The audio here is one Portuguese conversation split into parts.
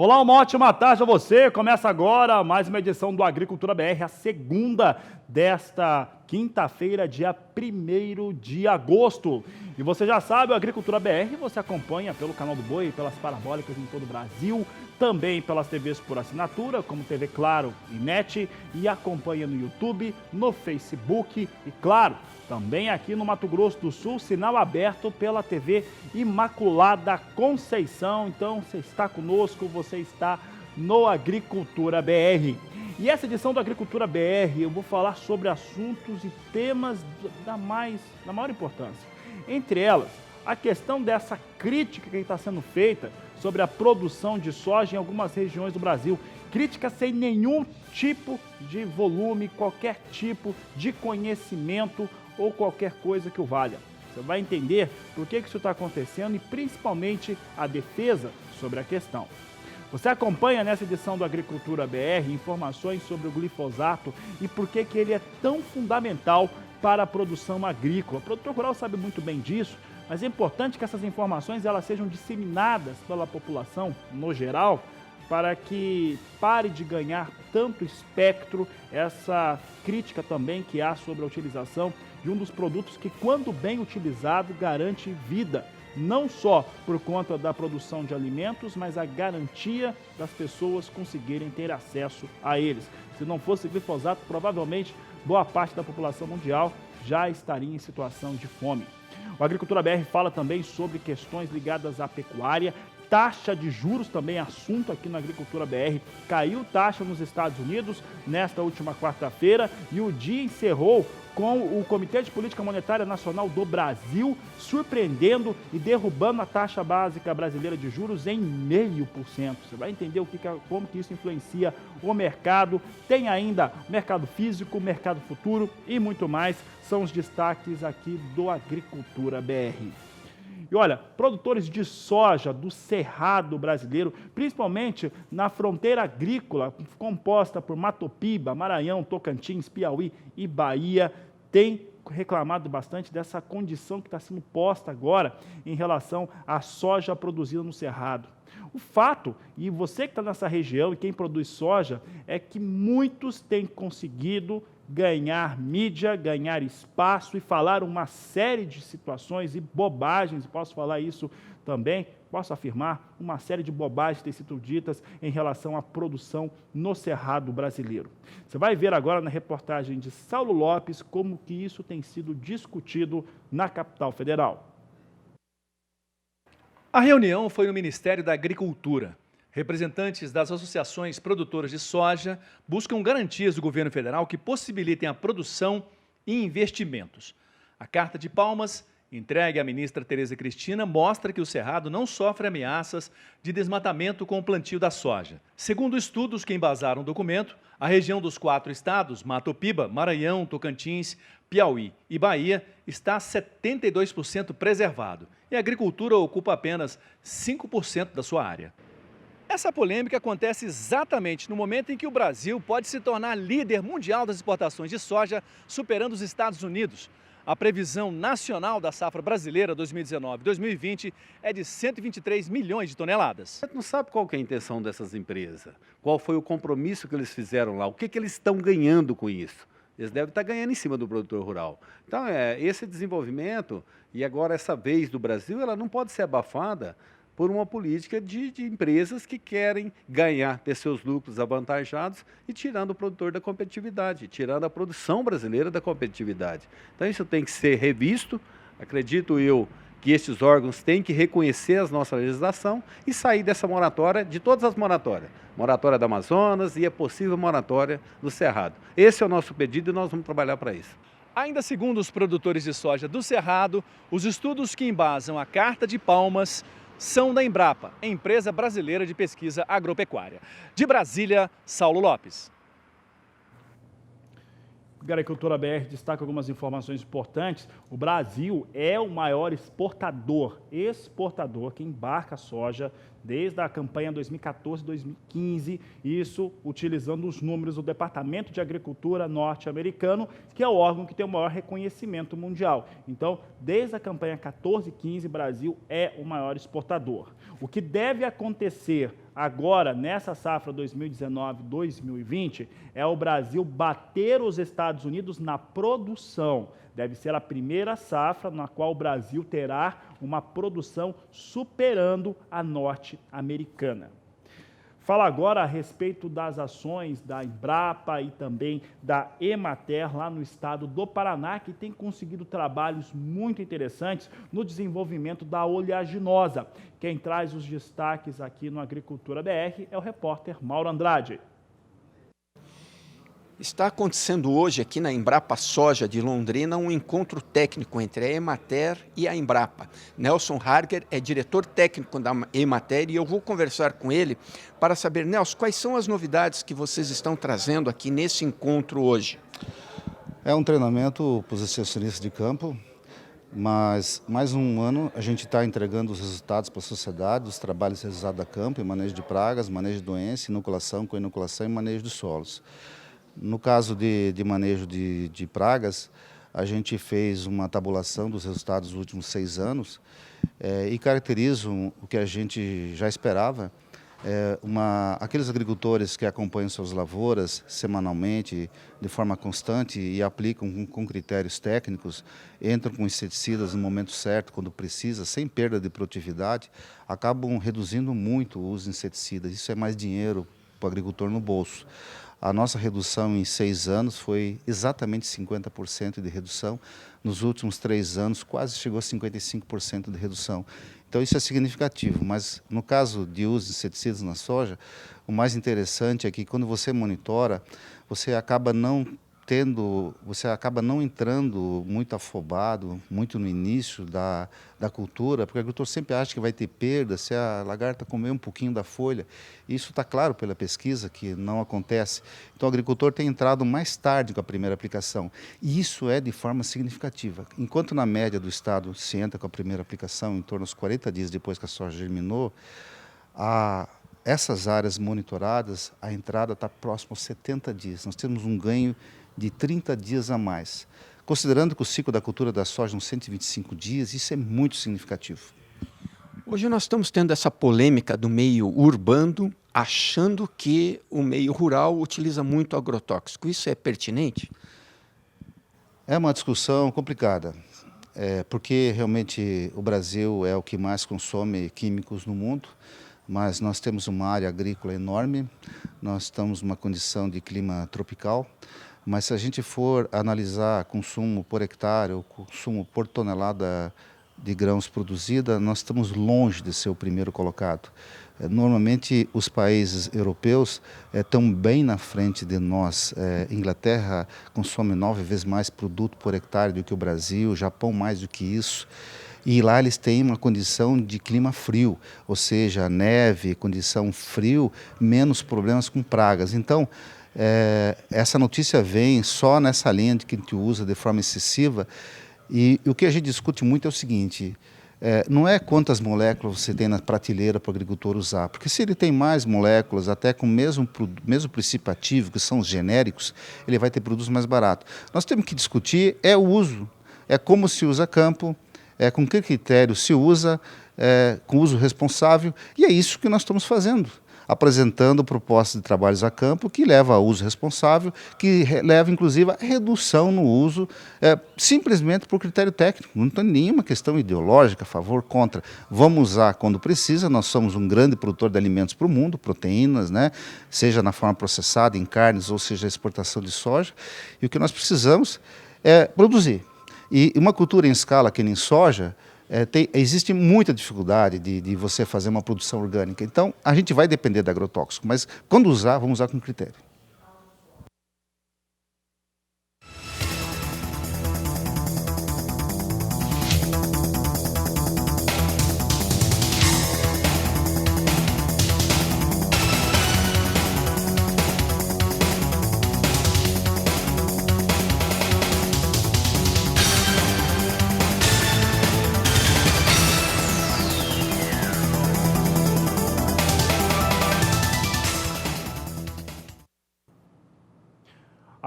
Olá, uma ótima tarde a você. Começa agora mais uma edição do Agricultura BR, a segunda desta quinta-feira, dia 1º de agosto. E você já sabe, o Agricultura BR você acompanha pelo canal do Boi, pelas parabólicas em todo o Brasil, também pelas TVs por assinatura, como TV Claro e NET, e acompanha no YouTube, no Facebook e, claro, também aqui no Mato Grosso do Sul, sinal aberto pela TV Imaculada Conceição. Então, você está conosco, você está no Agricultura BR. E essa edição do Agricultura BR eu vou falar sobre assuntos e temas da maior importância. Entre elas, a questão dessa crítica que está sendo feita sobre a produção de soja em algumas regiões do Brasil. Crítica sem nenhum tipo de volume, qualquer tipo de conhecimento ou qualquer coisa que o valha. Você vai entender por que isso está acontecendo e principalmente a defesa sobre a questão. Você acompanha nessa edição do Agricultura BR informações sobre o glifosato e por que ele é tão fundamental para a produção agrícola. O produtor rural sabe muito bem disso, mas é importante que essas informações elas sejam disseminadas pela população no geral, para que pare de ganhar tanto espectro essa crítica também que há sobre a utilização de um dos produtos que, quando bem utilizado, garante vida. Não só por conta da produção de alimentos, mas a garantia das pessoas conseguirem ter acesso a eles. Se não fosse glifosato, provavelmente boa parte da população mundial já estaria em situação de fome. O Agricultura BR fala também sobre questões ligadas à pecuária. Taxa de juros também é assunto aqui na Agricultura BR. Caiu taxa nos Estados Unidos nesta última quarta-feira e o dia encerrou com o Comitê de Política Monetária Nacional do Brasil surpreendendo e derrubando a taxa básica brasileira de juros em 0,5%. Você vai entender como que isso influencia o mercado. Tem ainda mercado físico, mercado futuro e muito mais. São os destaques aqui do Agricultura BR. E olha, produtores de soja do Cerrado brasileiro, principalmente na fronteira agrícola, composta por Mato Piba, Maranhão, Tocantins, Piauí e Bahia, têm reclamado bastante dessa condição que está sendo posta agora em relação à soja produzida no Cerrado. O fato, e você que está nessa região e quem produz soja, é que muitos têm conseguido ganhar mídia, ganhar espaço e falar uma série de situações e bobagens, posso falar isso também, posso afirmar, uma série de bobagens têm sido ditas em relação à produção no Cerrado brasileiro. Você vai ver agora na reportagem de Saulo Lopes como que isso tem sido discutido na capital federal. A reunião foi no Ministério da Agricultura. Representantes das associações produtoras de soja buscam garantias do governo federal que possibilitem a produção e investimentos. A carta de Palmas, entregue à ministra Tereza Cristina, mostra que o Cerrado não sofre ameaças de desmatamento com o plantio da soja. Segundo estudos que embasaram o documento, a região dos 4 estados, Mato Piba, Maranhão, Tocantins, Piauí e Bahia, está 72% preservado e a agricultura ocupa apenas 5% da sua área. Essa polêmica acontece exatamente no momento em que o Brasil pode se tornar líder mundial das exportações de soja, superando os Estados Unidos. A previsão nacional da safra brasileira 2019-2020 é de 123 milhões de toneladas. Você não sabe qual que é a intenção dessas empresas, qual foi o compromisso que eles fizeram lá, o que eles estão ganhando com isso. Eles devem estar ganhando em cima do produtor rural. Então, esse desenvolvimento, e agora essa vez do Brasil, ela não pode ser abafada por uma política de empresas que querem ganhar, ter seus lucros avantajados e tirando o produtor da competitividade, tirando a produção brasileira da competitividade. Então isso tem que ser revisto, acredito eu que esses órgãos têm que reconhecer a nossa legislação e sair dessa moratória, de todas as moratórias. Moratória da Amazonas e a possível moratória do Cerrado. Esse é o nosso pedido e nós vamos trabalhar para isso. Ainda segundo os produtores de soja do Cerrado, os estudos que embasam a Carta de Palmas são da Embrapa, Empresa Brasileira de Pesquisa Agropecuária. De Brasília, Saulo Lopes. A Agricultura BR destaca algumas informações importantes. O Brasil é o maior exportador que embarca soja desde a campanha 2014-2015, isso utilizando os números do Departamento de Agricultura norte-americano, que é o órgão que tem o maior reconhecimento mundial. Então, desde a campanha 14-15, Brasil é o maior exportador. O que deve acontecer agora, nessa safra 2019-2020, é o Brasil bater os Estados Unidos na produção. Deve ser a primeira safra na qual o Brasil terá uma produção superando a norte-americana. Fala agora a respeito das ações da Embrapa e também da Emater, lá no estado do Paraná, que tem conseguido trabalhos muito interessantes no desenvolvimento da oleaginosa. Quem traz os destaques aqui no Agricultura BR é o repórter Mauro Andrade. Está acontecendo hoje aqui na Embrapa Soja de Londrina um encontro técnico entre a Emater e a Embrapa. Nelson Harger é diretor técnico da Emater e eu vou conversar com ele para saber, Nelson, quais são as novidades que vocês estão trazendo aqui nesse encontro hoje? É um treinamento para os extensionistas de campo, mas mais um ano a gente está entregando os resultados para a sociedade, os trabalhos realizados a campo, em manejo de pragas, manejo de doença, inoculação, co-inoculação e manejo de solos. No caso de manejo de pragas, a gente fez uma tabulação dos resultados dos últimos 6 anos e caracterizam o que a gente já esperava. Aqueles agricultores que acompanham suas lavouras semanalmente, de forma constante e aplicam com critérios técnicos, entram com inseticidas no momento certo, quando precisa, sem perda de produtividade, acabam reduzindo muito o uso de inseticidas. Isso é mais dinheiro para o agricultor no bolso. A nossa redução em 6 anos foi exatamente 50% de redução. Nos últimos 3 anos, quase chegou a 55% de redução. Então, isso é significativo. Mas, no caso de uso de inseticidas na soja, o mais interessante é que, quando você monitora, você acaba não entrando muito afobado, muito no início da cultura, porque o agricultor sempre acha que vai ter perda se a lagarta comer um pouquinho da folha. Isso está claro pela pesquisa que não acontece. Então, o agricultor tem entrado mais tarde com a primeira aplicação. E isso é de forma significativa. Enquanto na média do estado se entra com a primeira aplicação em torno dos 40 dias depois que a soja germinou, essas áreas monitoradas, a entrada está próxima aos 70 dias. Nós temos um ganho de 30 dias a mais. Considerando que o ciclo da cultura da soja são 125 dias, isso é muito significativo. Hoje nós estamos tendo essa polêmica do meio urbano, achando que o meio rural utiliza muito agrotóxico. Isso é pertinente? É uma discussão complicada, porque realmente o Brasil é o que mais consome químicos no mundo, mas nós temos uma área agrícola enorme, nós estamos numa condição de clima tropical, mas se a gente for analisar consumo por hectare ou consumo por tonelada de grãos produzida, nós estamos longe de ser o primeiro colocado. Normalmente, os países europeus estão bem na frente de nós. Inglaterra consome 9 vezes mais produto por hectare do que o Brasil, Japão mais do que isso. E lá eles têm uma condição de clima frio, ou seja, neve, condição frio, menos problemas com pragas. Então, essa notícia vem só nessa linha de que a gente usa de forma excessiva. E o que a gente discute muito é o seguinte, não é quantas moléculas você tem na prateleira para o agricultor usar, porque se ele tem mais moléculas, até com o mesmo princípio ativo, que são os genéricos, ele vai ter produtos mais baratos. Nós temos que discutir o uso, como se usa campo, com que critério se usa, com uso responsável, e é isso que nós estamos fazendo. Apresentando propostas de trabalhos a campo que leva a uso responsável, que leva, inclusive, a redução no uso, simplesmente por critério técnico. Não tem nenhuma questão ideológica, a favor, contra. Vamos usar quando precisa, nós somos um grande produtor de alimentos para o mundo, proteínas, né? Seja na forma processada, em carnes, ou seja, a exportação de soja. E o que nós precisamos é produzir. E uma cultura em escala, que nem soja, existe muita dificuldade de você fazer uma produção orgânica. Então, a gente vai depender do agrotóxico, mas quando usar, vamos usar com critério.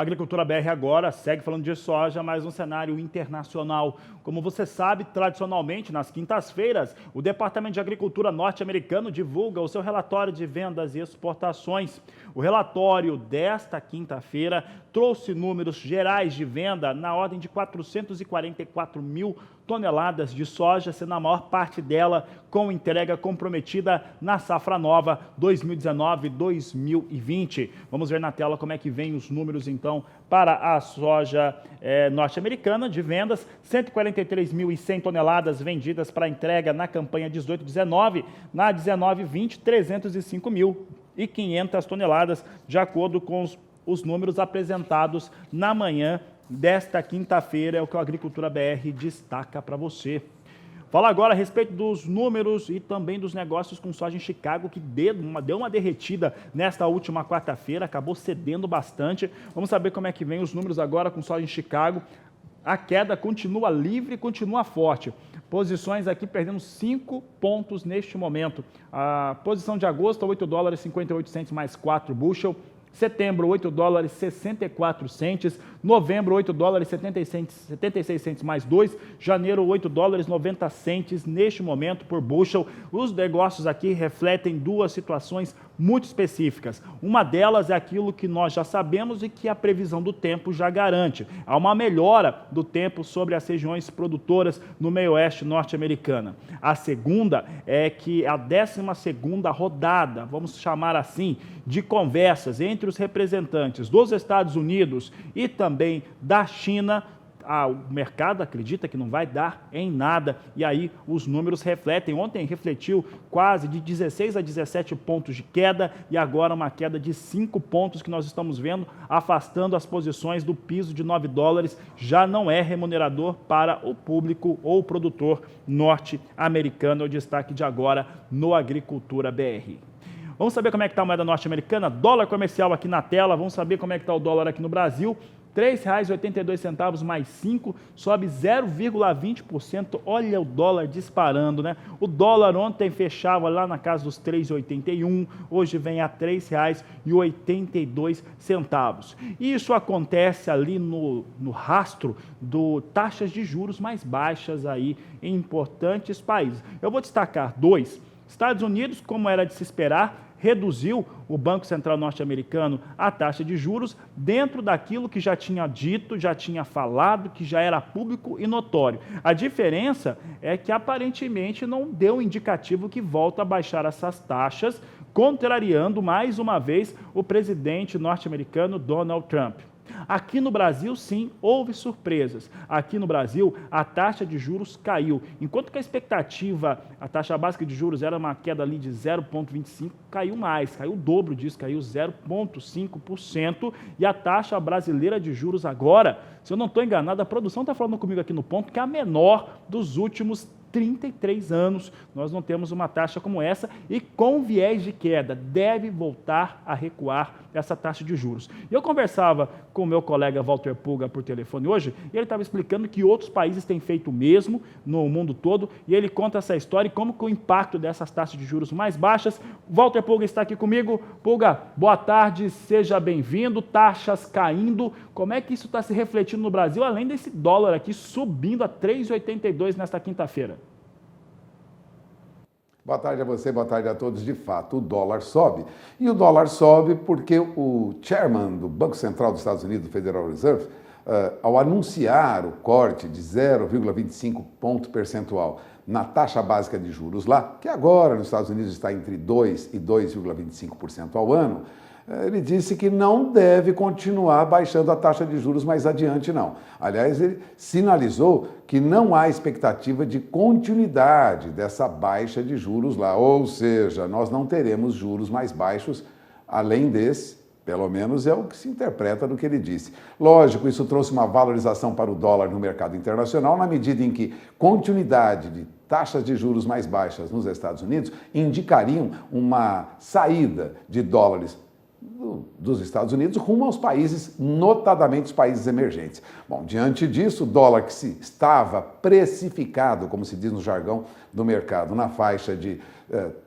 Agricultura BR agora segue falando de soja, mas no cenário internacional. Como você sabe, tradicionalmente, nas quintas-feiras, o Departamento de Agricultura norte-americano divulga o seu relatório de vendas e exportações. O relatório desta quinta-feira trouxe números gerais de venda na ordem de 444 mil toneladas de soja, sendo a maior parte dela com entrega comprometida na safra nova 2019-2020. Vamos ver na tela como é que vem os números, então, para a soja norte-americana de vendas. 143.100 toneladas vendidas para entrega na campanha 18-19, na 19-20, 305.500 toneladas, de acordo com os números apresentados na manhã desta quinta-feira, é o que o Agricultura BR destaca para você. Fala agora a respeito dos números e também dos negócios com soja em Chicago, que deu uma derretida nesta última quarta-feira, acabou cedendo bastante. Vamos saber como é que vem os números agora com soja em Chicago. A queda continua livre e continua forte. Posições aqui perdendo 5 pontos neste momento. A posição de agosto, $8,58 mais 4 bushel. Setembro, $8,64. Novembro, $8,76 mais 2. Janeiro, $8,90 neste momento por bushel. Os negócios aqui refletem duas situações muito específicas. Uma delas é aquilo que nós já sabemos e que a previsão do tempo já garante. Há uma melhora do tempo sobre as regiões produtoras no meio-oeste norte-americana. A segunda é que a 12ª rodada, vamos chamar assim, de conversas entre os representantes dos Estados Unidos e também da China, o mercado acredita que não vai dar em nada, e aí os números refletem. Ontem refletiu quase de 16 a 17 pontos de queda, e agora uma queda de 5 pontos que nós estamos vendo, afastando as posições do piso de $9, já não é remunerador para o público ou o produtor norte-americano. É o destaque de agora no Agricultura BR. Vamos saber como é que está a moeda norte-americana? Dólar comercial aqui na tela, vamos saber como é que está o dólar aqui no Brasil. R$ 3,82 mais 5, sobe 0,20%. Olha o dólar disparando, né? O dólar ontem fechava lá na casa dos 3,81, hoje vem a R$ 3,82. Isso acontece ali no rastro do taxas de juros mais baixas aí em importantes países. Eu vou destacar dois. Estados Unidos, como era de se esperar, reduziu o Banco Central norte-americano a taxa de juros dentro daquilo que já tinha dito, já tinha falado, que já era público e notório. A diferença é que aparentemente não deu indicativo que volta a baixar essas taxas, contrariando mais uma vez o presidente norte-americano Donald Trump. Aqui no Brasil, sim, houve surpresas. Aqui no Brasil, a taxa de juros caiu. Enquanto que a expectativa, a taxa básica de juros era uma queda ali de 0,25, caiu mais, caiu o dobro disso, caiu 0,5%. E a taxa brasileira de juros agora, se eu não estou enganado, a produção está falando comigo aqui no ponto, que é a menor dos últimos 33 anos, nós não temos uma taxa como essa e com viés de queda, deve voltar a recuar essa taxa de juros. Eu conversava com o meu colega Walter Pulga por telefone hoje e ele estava explicando que outros países têm feito o mesmo no mundo todo e ele conta essa história e como que o impacto dessas taxas de juros mais baixas. Walter Pulga está aqui comigo. Pulga, boa tarde, seja bem-vindo. Taxas caindo, como é que isso está se refletindo no Brasil, além desse dólar aqui subindo a 3,82 nesta quinta-feira? Boa tarde a você, boa tarde a todos. De fato, o dólar sobe. E o dólar sobe porque o chairman do Banco Central dos Estados Unidos, do Federal Reserve, ao anunciar o corte de 0,25 ponto percentual na taxa básica de juros lá, que agora nos Estados Unidos está entre 2% e 2,25% ao ano, ele disse que não deve continuar baixando a taxa de juros mais adiante, não. Aliás, ele sinalizou que não há expectativa de continuidade dessa baixa de juros lá, ou seja, nós não teremos juros mais baixos além desse, pelo menos é o que se interpreta do que ele disse. Lógico, isso trouxe uma valorização para o dólar no mercado internacional, na medida em que continuidade de taxas de juros mais baixas nos Estados Unidos indicariam uma saída de dólares dos Estados Unidos rumo aos países, notadamente os países emergentes. Bom, diante disso, o dólar que se estava precificado, como se diz no jargão do mercado, na faixa de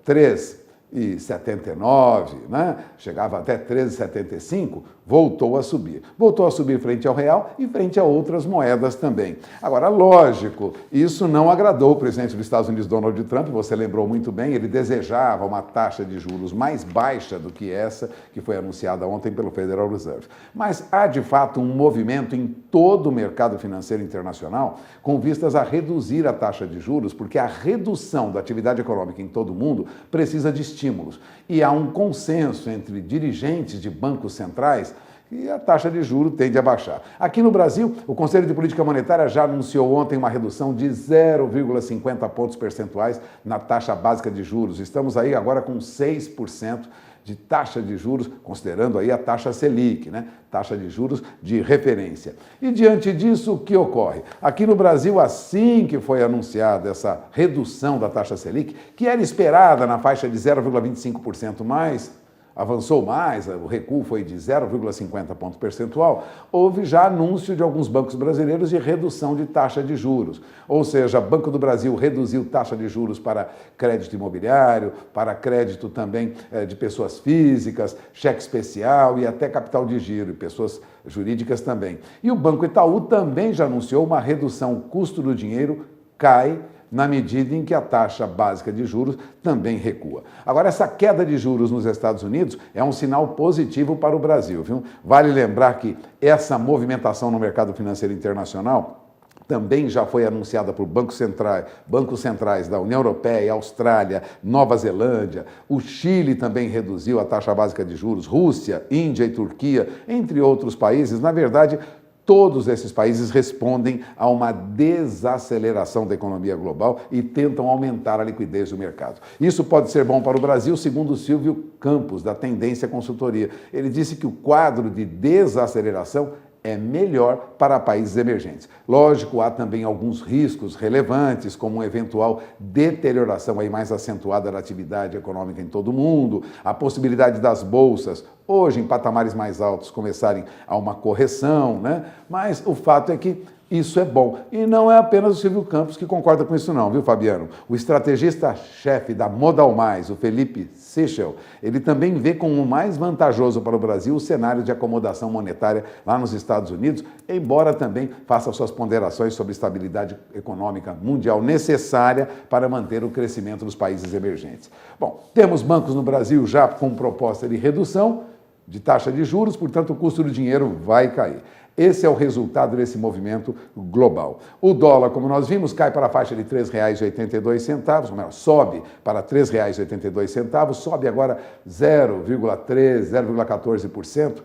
3,79, né? Chegava até 13,75, voltou a subir. Voltou a subir frente ao real e frente a outras moedas também. Agora, lógico, isso não agradou o presidente dos Estados Unidos, Donald Trump, você lembrou muito bem, ele desejava uma taxa de juros mais baixa do que essa que foi anunciada ontem pelo Federal Reserve. Mas há, de fato, um movimento em todo o mercado financeiro internacional com vistas a reduzir a taxa de juros, porque a redução da atividade econômica em todo o mundo precisa de estímulos. E há um consenso entre dirigentes de bancos centrais e a taxa de juros tende a baixar. Aqui no Brasil, o Conselho de Política Monetária já anunciou ontem uma redução de 0,50 pontos percentuais na taxa básica de juros. Estamos aí agora com 6% de taxa de juros, considerando aí a taxa Selic, né? Taxa de juros de referência. E diante disso, o que ocorre? Aqui no Brasil, assim que foi anunciada essa redução da taxa Selic, que era esperada na faixa de 0,25% mais, avançou mais, o recuo foi de 0,50 ponto percentual, houve já anúncio de alguns bancos brasileiros de redução de taxa de juros. Ou seja, Banco do Brasil reduziu taxa de juros para crédito imobiliário, para crédito também de pessoas físicas, cheque especial e até capital de giro, e pessoas jurídicas também. E o Banco Itaú também já anunciou uma redução, o custo do dinheiro cai na medida em que a taxa básica de juros também recua. Agora, essa queda de juros nos Estados Unidos é um sinal positivo para o Brasil, viu? Vale lembrar que essa movimentação no mercado financeiro internacional também já foi anunciada por bancos centrais da União Europeia, Austrália, Nova Zelândia. O Chile também reduziu a taxa básica de juros, Rússia, Índia e Turquia, entre outros países. Na verdade, todos esses países respondem a uma desaceleração da economia global e tentam aumentar a liquidez do mercado. Isso pode ser bom para o Brasil, segundo o Silvio Campos, da Tendência Consultoria. Ele disse que o quadro de desaceleração é melhor para países emergentes. Lógico, há também alguns riscos relevantes, como uma eventual deterioração aí mais acentuada da atividade econômica em todo o mundo, a possibilidade das bolsas, hoje em patamares mais altos, começarem a uma correção, né? Mas o fato é que isso é bom. E não é apenas o Silvio Campos que concorda com isso não, viu, Fabiano? O estrategista-chefe da Modal Mais, o Felipe Sichel, ele também vê como mais vantajoso para o Brasil o cenário de acomodação monetária lá nos Estados Unidos, embora também faça suas ponderações sobre estabilidade econômica mundial necessária para manter o crescimento dos países emergentes. Bom, temos bancos no Brasil já com proposta de redução de taxa de juros, portanto o custo do dinheiro vai cair. Esse é o resultado desse movimento global. O dólar, como nós vimos, cai para a faixa de R$ 3,82, ou melhor, sobe para R$ 3,82, sobe agora 0,13%, 0,14%.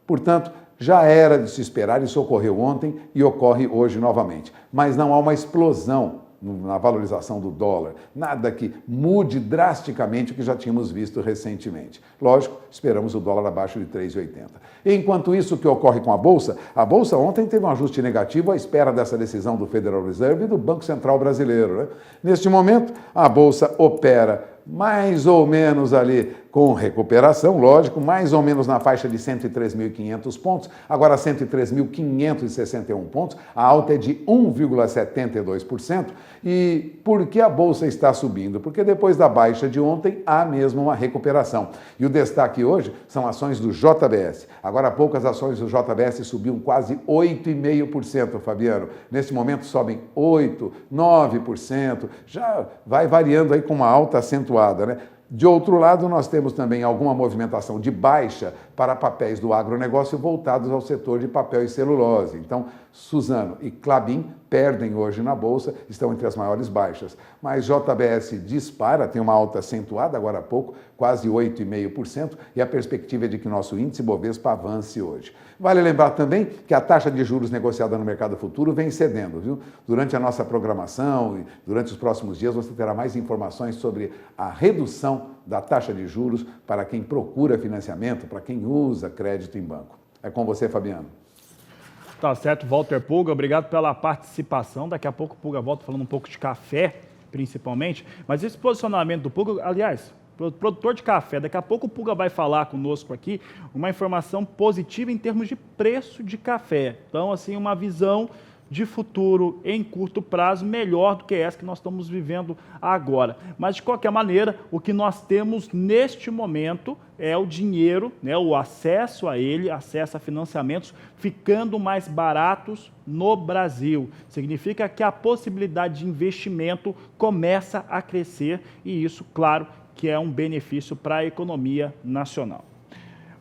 Portanto, já era de se esperar, isso ocorreu ontem e ocorre hoje novamente. Mas não há uma explosão na valorização do dólar, nada que mude drasticamente o que já tínhamos visto recentemente. Lógico, esperamos o dólar abaixo de 3,80. Enquanto isso, o que ocorre com a Bolsa ontem teve um ajuste negativo à espera dessa decisão do Federal Reserve e do Banco Central Brasileiro, né? Neste momento, a Bolsa opera mais ou menos ali com recuperação, lógico, mais ou menos na faixa de 103.500 pontos, agora 103.561 pontos, a alta é de 1,72%. E por que a Bolsa está subindo? Porque depois da baixa de ontem, há mesmo uma recuperação. E o destaque hoje são ações do JBS. Agora há pouco as ações do JBS subiam quase 8,5%, Fabiano. Nesse momento sobem 8%, 9%, já vai variando aí com uma alta acentuada, né? De outro lado, nós temos também alguma movimentação de baixa para papéis do agronegócio voltados ao setor de papel e celulose. Então, Suzano e Klabin perdem hoje na Bolsa, estão entre as maiores baixas. Mas JBS dispara, tem uma alta acentuada agora há pouco, quase 8,5%, e a perspectiva é de que nosso índice Bovespa avance hoje. Vale lembrar também que a taxa de juros negociada no mercado futuro vem cedendo, viu? Durante a nossa programação e durante os próximos dias você terá mais informações sobre a redução da taxa de juros para quem procura financiamento, para quem usa crédito em banco. É com você, Fabiano. Tá certo, Walter Pulga, obrigado pela participação. Daqui a pouco o Pulga volta falando um pouco de café, principalmente. Mas esse posicionamento do Pulga, aliás, produtor de café, daqui a pouco o Pulga vai falar conosco aqui uma informação positiva em termos de preço de café. Então, assim, uma visão de futuro em curto prazo melhor do que essa que nós estamos vivendo agora. Mas, de qualquer maneira, o que nós temos neste momento é o dinheiro, né, o acesso a ele, acesso a financiamentos, ficando mais baratos no Brasil. Significa que a possibilidade de investimento começa a crescer e isso, claro, que é um benefício para a economia nacional.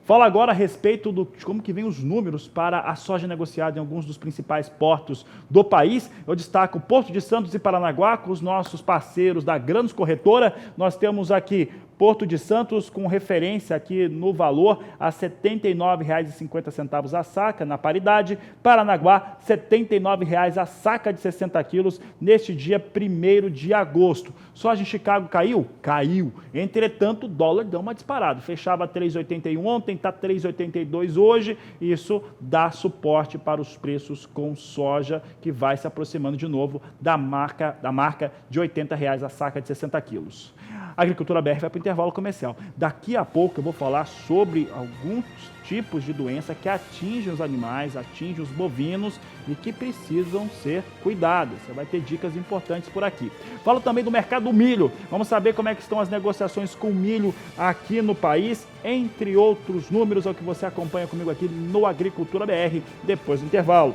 Fala agora a respeito de como que vem os números para a soja negociada em alguns dos principais portos do país. Eu destaco o Porto de Santos e Paranaguá, com os nossos parceiros da Grãos Corretora. Nós temos aqui Porto de Santos com referência aqui no valor a R$ 79,50 a saca, na paridade. Paranaguá, R$ 79,00 a saca de 60 quilos neste dia 1º de agosto. Soja em Chicago caiu? Caiu. Entretanto, o dólar deu uma disparada. Fechava 3,81 ontem, está 3,82 hoje. Isso dá suporte para os preços com soja, que vai se aproximando de novo da marca de R$ 80,00 a saca de 60 quilos. A Agricultura BR vai para o intervalo comercial. Daqui a pouco eu vou falar sobre alguns tipos de doença que atingem os animais, atingem os bovinos e que precisam ser cuidados. Você vai ter dicas importantes por aqui. Falo também do mercado do milho. Vamos saber como é que estão as negociações com milho aqui no país, entre outros números, é o que você acompanha comigo aqui no Agricultura BR, depois do intervalo.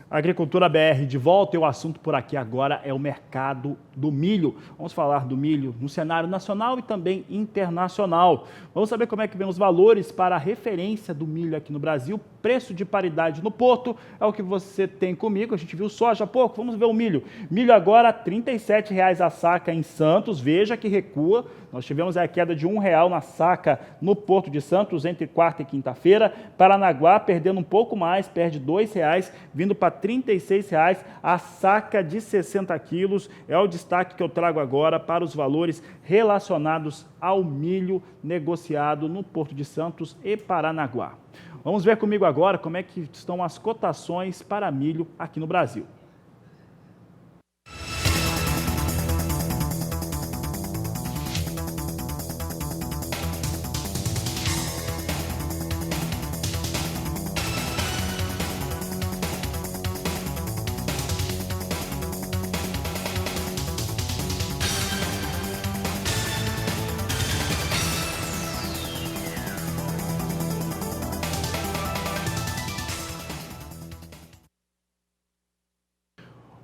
Agricultura BR de volta e o assunto por aqui agora é o mercado do milho. Vamos falar do milho no cenário nacional e também internacional. Vamos saber como é que vem os valores para a referência do milho aqui no Brasil. Preço de paridade no porto é o que você tem comigo. A gente viu soja há pouco, vamos ver o milho. Milho agora R$ 37,00 a saca em Santos, veja que recua. Nós tivemos a queda de R$ 1,00 na saca no Porto de Santos entre quarta e quinta-feira. Paranaguá perdendo um pouco mais, perde R$ 2,00, vindo para R$ 36,00 a saca de 60 quilos. É o destaque que eu trago agora para os valores relacionados ao milho negociado no Porto de Santos e Paranaguá. Vamos ver comigo agora como é que estão as cotações para milho aqui no Brasil.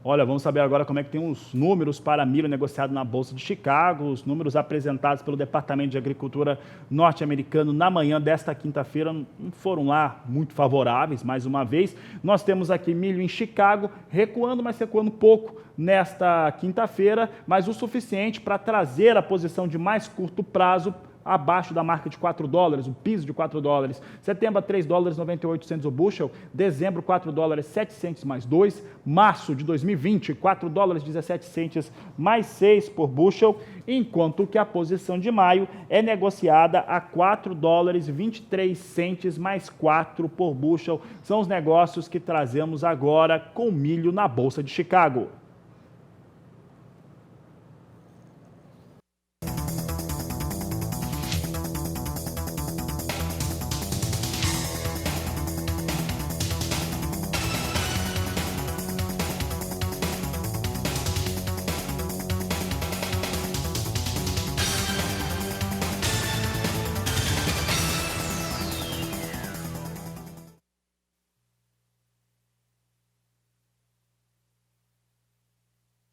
Olha, vamos saber agora como é que tem os números para milho negociado na Bolsa de Chicago, os números apresentados pelo Departamento de Agricultura norte-americano na manhã desta quinta-feira não foram lá muito favoráveis, mais uma vez. Nós temos aqui milho em Chicago recuando, mas recuando pouco nesta quinta-feira, mas o suficiente para trazer a posição de mais curto prazo abaixo da marca de $4, o piso de $4. Setembro, $3,98 o bushel. Dezembro, $4, 7 centes mais 2. Março de 2020, $4, 17 centes mais 6 por bushel, enquanto que a posição de maio é negociada a $4, 23 centes mais 4 por bushel. São os negócios que trazemos agora com milho na Bolsa de Chicago.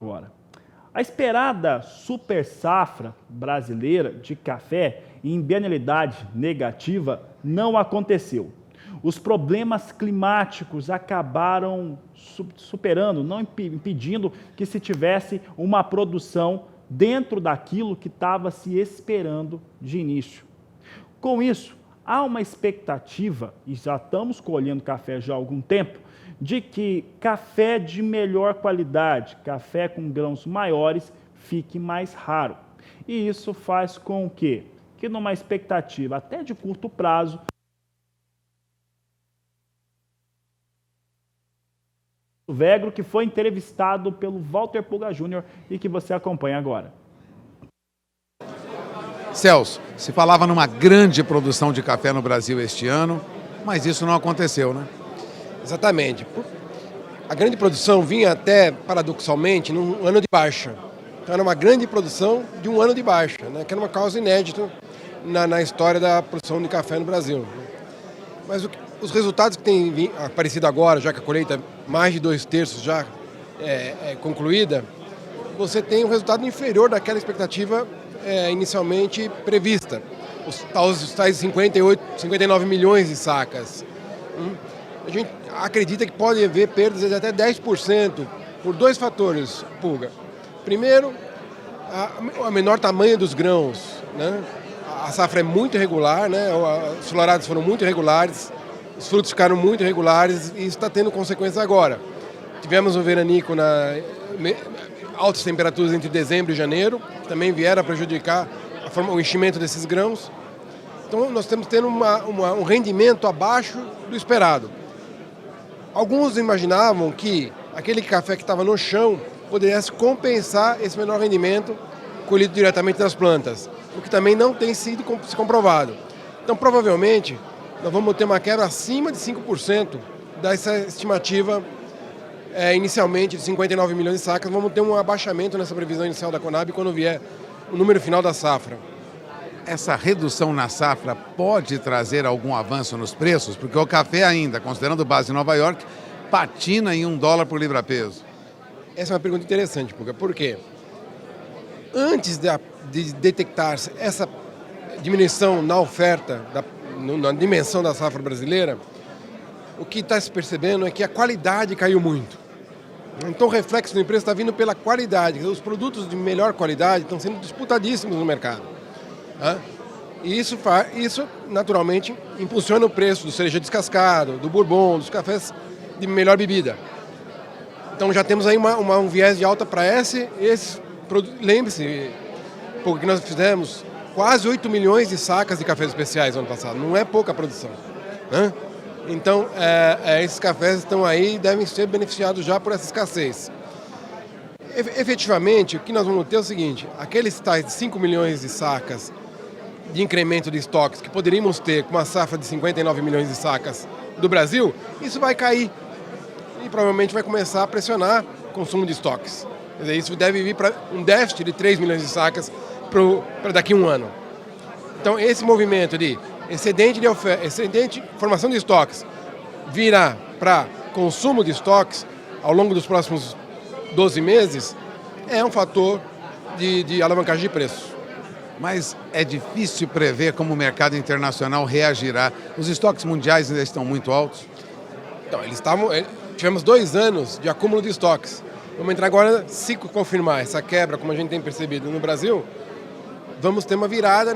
Agora, a esperada super safra brasileira de café em bienalidade negativa não aconteceu. Os problemas climáticos acabaram superando, não impedindo que se tivesse uma produção dentro daquilo que estava se esperando de início. Com isso, há uma expectativa, e já estamos colhendo café já há algum tempo, de que café de melhor qualidade, café com grãos maiores, fique mais raro. E isso faz com que numa expectativa até de curto prazo, o Vegro, que foi entrevistado pelo Walter Puga Júnior e que você acompanha agora. Celso, se falava numa grande produção de café no Brasil este ano, mas isso não aconteceu, né? Exatamente. A grande produção vinha até, paradoxalmente, num ano de baixa. Então era uma grande produção de um ano de baixa, né? Que era uma causa inédita na história da produção de café no Brasil. Mas os resultados que têm aparecido agora, já que a colheita mais de 2/3 já concluída, você tem um resultado inferior daquela expectativa inicialmente prevista. Os tais 58, 59 milhões de sacas. A gente acredita que pode haver perdas de até 10% por dois fatores, Pulga. Primeiro, a menor tamanho dos grãos, né? A safra é muito irregular, né? Os florados foram muito irregulares, os frutos ficaram muito irregulares e isso está tendo consequências agora. Tivemos um veranico altas temperaturas entre dezembro e janeiro, que também vieram a prejudicar o enchimento desses grãos. Então nós estamos tendo um rendimento abaixo do esperado. Alguns imaginavam que aquele café que estava no chão pudesse compensar esse menor rendimento colhido diretamente das plantas, o que também não tem sido comprovado. Então, provavelmente, nós vamos ter uma quebra acima de 5% dessa estimativa inicialmente de 59 milhões de sacas. Vamos ter um abaixamento nessa previsão inicial da Conab quando vier o número final da safra. Essa redução na safra pode trazer algum avanço nos preços? Porque o café ainda, considerando base em Nova York, patina em $1 por libra-peso. Essa é uma pergunta interessante, por quê? Antes de detectar-se essa diminuição na oferta, na dimensão da safra brasileira, o que está se percebendo é que a qualidade caiu muito. Então o reflexo do preço está vindo pela qualidade. Os produtos de melhor qualidade estão sendo disputadíssimos no mercado. E isso naturalmente impulsiona o preço do cereja descascado, do bourbon, dos cafés de melhor bebida. Então já temos aí um viés de alta para esse produto. Lembre-se, porque nós fizemos quase 8 milhões de sacas de cafés especiais no ano passado. Não é pouca produção, né? Então esses cafés estão aí e devem ser beneficiados já por essa escassez. Efetivamente, o que nós vamos ter é o seguinte: aqueles tais de 5 milhões de sacas de incremento de estoques que poderíamos ter com uma safra de 59 milhões de sacas do Brasil, isso vai cair e provavelmente vai começar a pressionar o consumo de estoques. Quer dizer, isso deve vir para um déficit de 3 milhões de sacas para daqui a um ano. Então, esse movimento de excedente formação de estoques virá para consumo de estoques ao longo dos próximos 12 meses é um fator de alavancagem de preço. Mas é difícil prever como o mercado internacional reagirá. Os estoques mundiais ainda estão muito altos? Então, tivemos 2 anos de acúmulo de estoques. Vamos entrar agora, se confirmar essa quebra, como a gente tem percebido no Brasil, vamos ter uma virada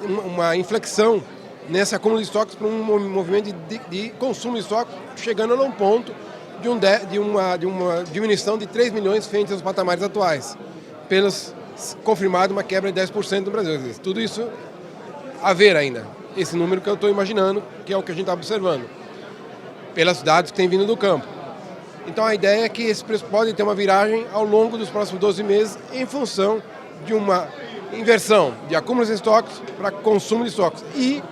uma inflexão nesse acúmulo de estoques para um movimento de consumo de estoque, chegando a um ponto de uma diminuição de 3 milhões frente aos patamares atuais, confirmado uma quebra de 10% no Brasil. Tudo isso a ver ainda. Esse número que eu estou imaginando, que é o que a gente está observando, pelos dados que têm vindo do campo. Então a ideia é que esse preço pode ter uma viragem ao longo dos próximos 12 meses em função de uma inversão de acúmulos de estoques para consumo de estoques e,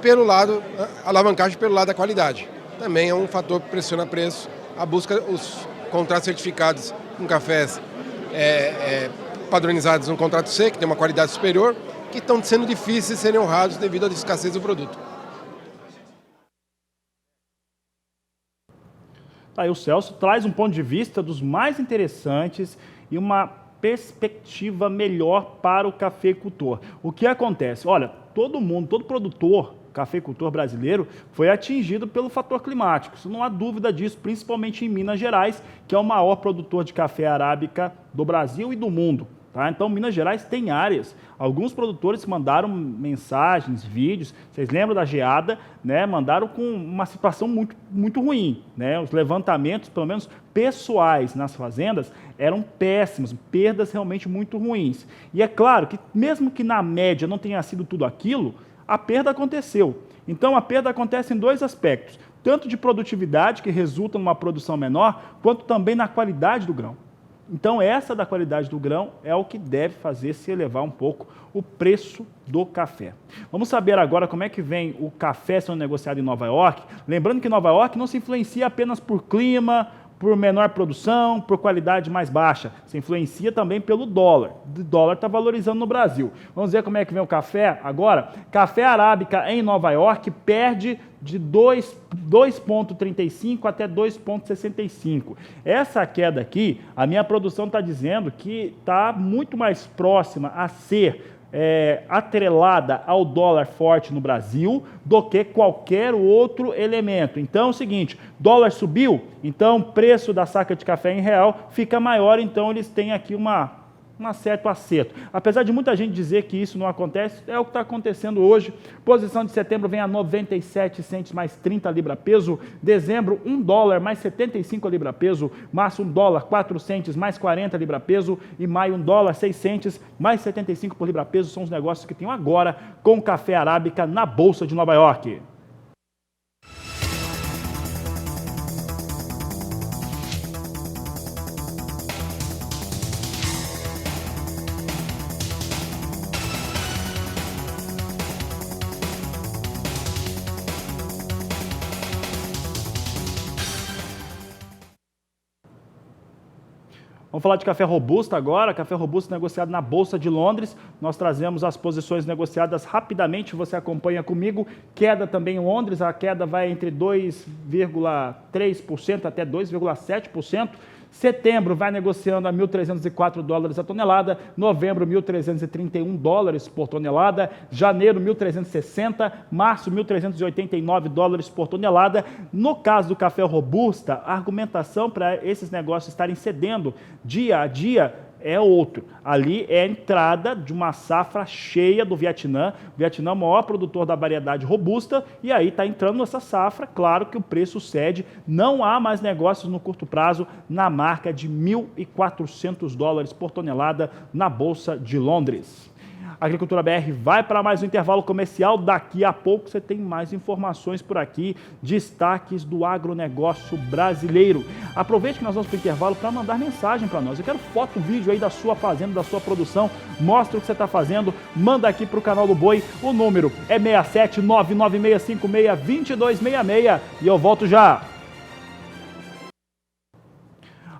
pelo lado, alavancagem pelo lado da qualidade. Também é um fator que pressiona preço, a busca os contratos certificados com cafés padronizados no contrato C, que tem uma qualidade superior, que estão sendo difíceis de serem honrados devido à escassez do produto. Aí o Celso traz um ponto de vista dos mais interessantes e uma perspectiva melhor para o cafeicultor. O que acontece? Olha, todo produtor cafeicultor brasileiro foi atingido pelo fator climático. Isso não há dúvida disso, principalmente em Minas Gerais, que é o maior produtor de café arábica do Brasil e do mundo. Tá? Então, Minas Gerais tem áreas. Alguns produtores mandaram mensagens, vídeos. Vocês lembram da geada? Né? Mandaram com uma situação muito, muito ruim. Né? Os levantamentos, pelo menos pessoais, nas fazendas eram péssimos, perdas realmente muito ruins. E é claro que, mesmo que na média não tenha sido tudo aquilo, a perda aconteceu. Então, a perda acontece em 2 aspectos, tanto de produtividade, que resulta numa produção menor, quanto também na qualidade do grão. Então, essa da qualidade do grão é o que deve fazer se elevar um pouco o preço do café. Vamos saber agora como é que vem o café sendo negociado em Nova York. Lembrando que Nova York não se influencia apenas por clima, por menor produção, por qualidade mais baixa. Se influencia também pelo dólar. O dólar está valorizando no Brasil. Vamos ver como é que vem o café agora? Café arábica em Nova York perde de 2,35 até 2,65. Essa queda aqui, a minha produção está dizendo que está muito mais próxima a ser atrelada ao dólar forte no Brasil do que qualquer outro elemento. Então é o seguinte, dólar subiu, então o preço da saca de café em real fica maior, então eles têm aqui um certo acerto. Apesar de muita gente dizer que isso não acontece, é o que está acontecendo hoje. Posição de setembro vem a 97 centes mais 30 libra-peso. Dezembro, $1 mais 75 libra-peso. Março, $1, 4 centes mais 40 libra-peso. E maio, $1, 6 centes mais 75 por libra-peso. São os negócios que tenho agora com café arábica na Bolsa de Nova York. Vamos falar de café robusto agora. Café robusto negociado na Bolsa de Londres. Nós trazemos as posições negociadas rapidamente, você acompanha comigo. Queda também em Londres, a queda vai entre 2,3% até 2,7%. Setembro vai negociando a $1.304 a tonelada, novembro $1.331 por tonelada, janeiro $1.360, março $1.389 por tonelada. No caso do café robusta, a argumentação para esses negócios estarem cedendo dia a dia é outro. Ali é a entrada de uma safra cheia do Vietnã. O Vietnã é o maior produtor da variedade robusta e aí está entrando essa safra. Claro que o preço cede. Não há mais negócios no curto prazo na marca de $1.400 por tonelada na Bolsa de Londres. A Agricultura BR vai para mais um intervalo comercial. Daqui a pouco você tem mais informações por aqui, destaques do agronegócio brasileiro. Aproveite que nós vamos para o intervalo para mandar mensagem para nós. Eu quero foto, vídeo aí da sua fazenda, da sua produção. Mostra o que você está fazendo, manda aqui para o canal do Boi. O número é 67996562266 e eu volto já.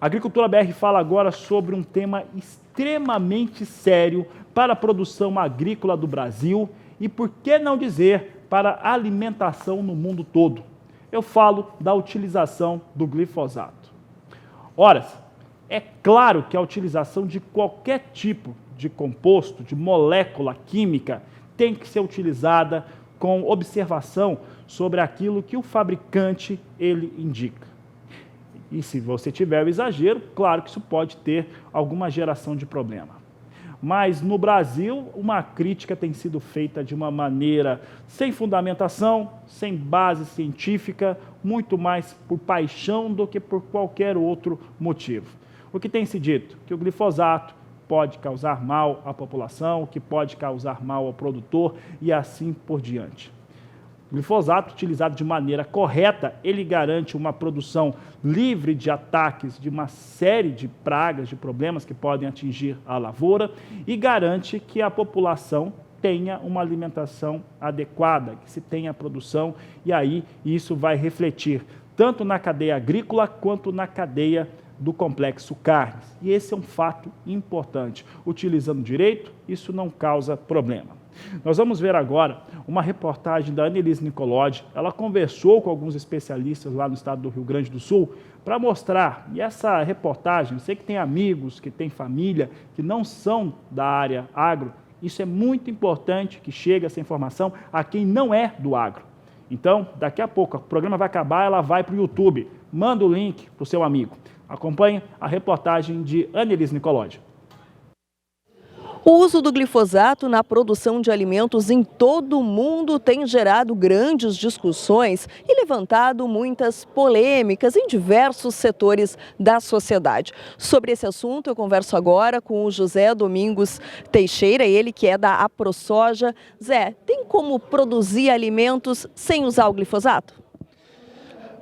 A Agricultura BR fala agora sobre um tema extremamente sério para a produção agrícola do Brasil e, por que não dizer, para a alimentação no mundo todo. Eu falo da utilização do glifosato. Ora, é claro que a utilização de qualquer tipo de composto, de molécula química, tem que ser utilizada com observação sobre aquilo que o fabricante ele indica. E se você tiver o exagero, claro que isso pode ter alguma geração de problema. Mas no Brasil, uma crítica tem sido feita de uma maneira sem fundamentação, sem base científica, muito mais por paixão do que por qualquer outro motivo. O que tem se dito? Que o glifosato pode causar mal à população, que pode causar mal ao produtor e assim por diante. O glifosato, utilizado de maneira correta, ele garante uma produção livre de ataques de uma série de pragas, de problemas que podem atingir a lavoura e garante que a população tenha uma alimentação adequada, que se tenha produção e aí isso vai refletir tanto na cadeia agrícola quanto na cadeia do complexo carnes. E esse é um fato importante. Utilizando direito, isso não causa problema. Nós vamos ver agora uma reportagem da Annelise Nicolodi. Ela conversou com alguns especialistas lá no estado do Rio Grande do Sul para mostrar, e essa reportagem, eu sei que tem amigos, que tem família, que não são da área agro, isso é muito importante que chegue essa informação a quem não é do agro. Então, daqui a pouco, o programa vai acabar, ela vai para o YouTube. Manda o link para o seu amigo. Acompanhe a reportagem de Annelise Nicolodi. O uso do glifosato na produção de alimentos em todo o mundo tem gerado grandes discussões e levantado muitas polêmicas em diversos setores da sociedade. Sobre esse assunto, eu converso agora com o José Domingos Teixeira, ele que é da AproSoja. Zé, tem como produzir alimentos sem usar o glifosato?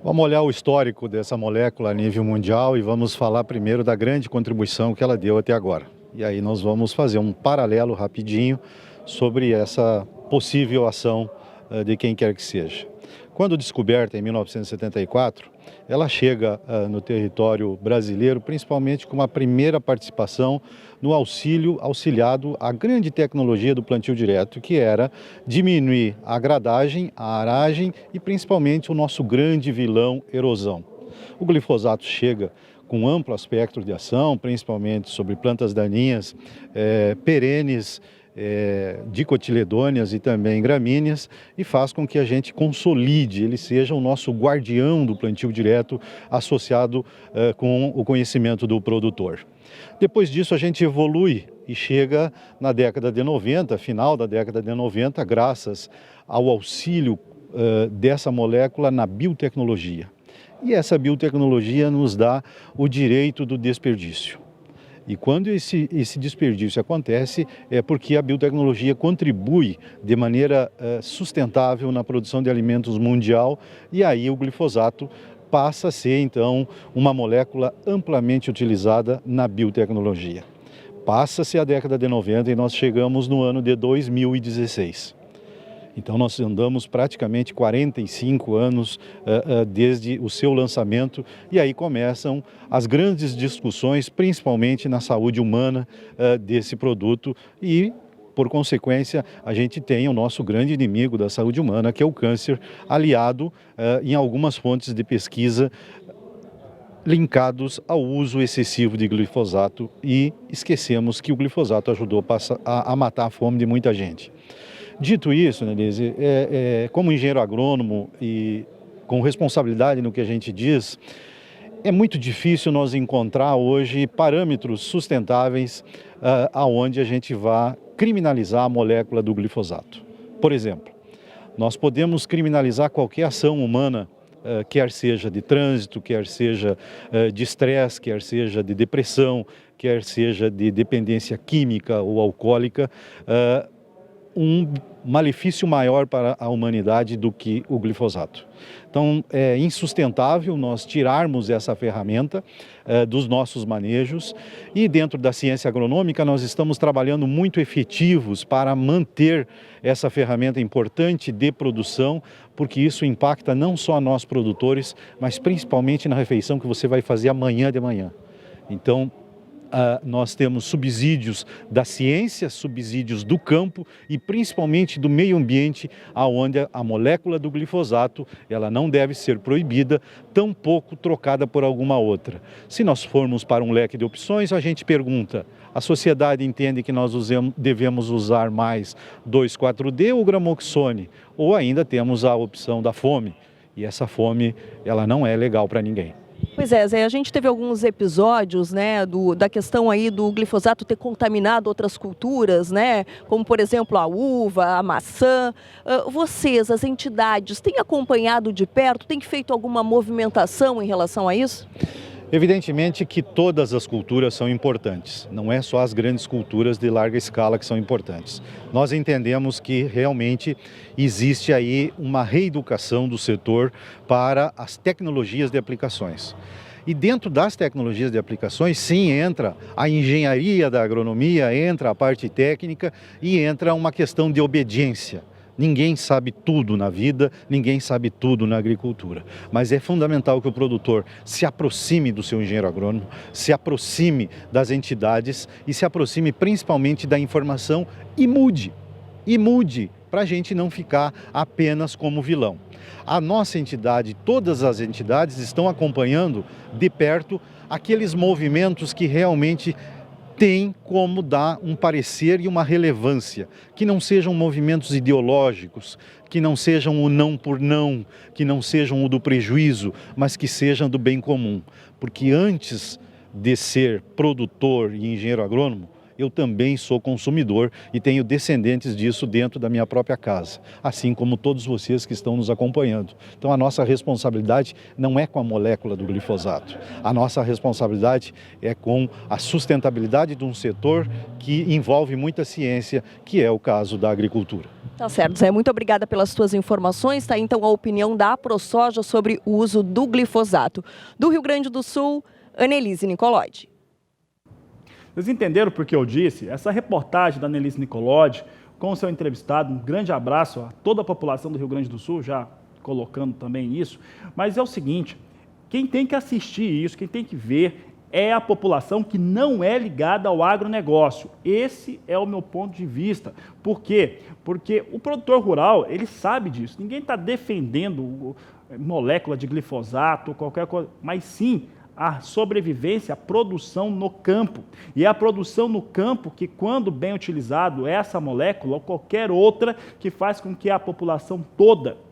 Vamos olhar o histórico dessa molécula a nível mundial e vamos falar primeiro da grande contribuição que ela deu até agora. E aí nós vamos fazer um paralelo rapidinho sobre essa possível ação de quem quer que seja. Quando descoberta em 1974, ela chega no território brasileiro, principalmente com uma primeira participação no auxiliado à grande tecnologia do plantio direto, que era diminuir a gradagem, a aragem e principalmente o nosso grande vilão, erosão. O glifosato chega com amplo espectro de ação, principalmente sobre plantas daninhas perenes, dicotiledôneas e também gramíneas, e faz com que a gente consolide, ele seja o nosso guardião do plantio direto associado com o conhecimento do produtor. Depois disso a gente evolui e chega na década de 90, final da década de 90, graças ao auxílio dessa molécula na biotecnologia. E essa biotecnologia nos dá o direito do desperdício. E quando esse desperdício acontece, é porque a biotecnologia contribui de maneira sustentável na produção de alimentos mundial, e aí o glifosato passa a ser, então, uma molécula amplamente utilizada na biotecnologia. Passa-se a década de 90 e nós chegamos no ano de 2016. Então nós andamos praticamente 45 anos desde o seu lançamento, e aí começam as grandes discussões, principalmente na saúde humana desse produto, e por consequência a gente tem o nosso grande inimigo da saúde humana, que é o câncer, aliado em algumas fontes de pesquisa linkados ao uso excessivo de glifosato, e esquecemos que o glifosato ajudou a matar a fome de muita gente. Dito isso, Nelise, como engenheiro agrônomo e com responsabilidade no que a gente diz, é muito difícil nós encontrar hoje parâmetros sustentáveis aonde a gente vá criminalizar a molécula do glifosato. Por exemplo, nós podemos criminalizar qualquer ação humana, quer seja de trânsito, quer seja de estresse, quer seja de depressão, quer seja de dependência química ou alcoólica, um malefício maior para a humanidade do que o glifosato. Então, é insustentável nós tirarmos essa ferramenta dos nossos manejos, e dentro da ciência agronômica nós estamos trabalhando muito efetivos para manter essa ferramenta importante de produção, porque isso impacta não só nós produtores, mas principalmente na refeição que você vai fazer amanhã de manhã. Então, nós temos subsídios da ciência, subsídios do campo e principalmente do meio ambiente, aonde a molécula do glifosato ela não deve ser proibida, tampouco trocada por alguma outra. Se nós formos para um leque de opções, a gente pergunta: a sociedade entende que nós devemos usar mais 2,4-D ou gramoxone? Ou ainda temos a opção da fome, e essa fome ela não é legal para ninguém. Pois é, Zé, a gente teve alguns episódios, né, da questão aí do glifosato ter contaminado outras culturas, né, como por exemplo a uva, a maçã. Vocês, as entidades, têm acompanhado de perto, têm feito alguma movimentação em relação a isso? Evidentemente que todas as culturas são importantes, não é só as grandes culturas de larga escala que são importantes. Nós entendemos que realmente existe aí uma reeducação do setor para as tecnologias de aplicações. E dentro das tecnologias de aplicações, sim, entra a engenharia da agronomia, entra a parte técnica e entra uma questão de obediência. Ninguém sabe tudo na vida, ninguém sabe tudo na agricultura, mas é fundamental que o produtor se aproxime do seu engenheiro agrônomo, se aproxime das entidades e se aproxime principalmente da informação e mude para a gente não ficar apenas como vilão. A nossa entidade, todas as entidades estão acompanhando de perto aqueles movimentos que realmente tem como dar um parecer e uma relevância, que não sejam movimentos ideológicos, que não sejam o não por não, que não sejam o do prejuízo, mas que sejam do bem comum. Porque antes de ser produtor e engenheiro agrônomo, eu também sou consumidor e tenho descendentes disso dentro da minha própria casa, assim como todos vocês que estão nos acompanhando. Então a nossa responsabilidade não é com a molécula do glifosato, a nossa responsabilidade é com a sustentabilidade de um setor que envolve muita ciência, que é o caso da agricultura. Tá certo, Zé. Muito obrigada pelas suas informações. Está aí, então, a opinião da AproSoja sobre o uso do glifosato. Do Rio Grande do Sul, Annelise Nicolodi. Vocês entenderam por que eu disse? Essa reportagem da Annelise Nicolodi, com o seu entrevistado, um grande abraço a toda a população do Rio Grande do Sul, já colocando também isso. Mas é o seguinte, quem tem que assistir isso, quem tem que ver, é a população que não é ligada ao agronegócio. Esse é o meu ponto de vista. Por quê? Porque o produtor rural, ele sabe disso. Ninguém está defendendo molécula de glifosato, qualquer coisa, mas sim a sobrevivência, a produção no campo. E é a produção no campo que, quando bem utilizado, essa molécula ou qualquer outra, que faz com que a população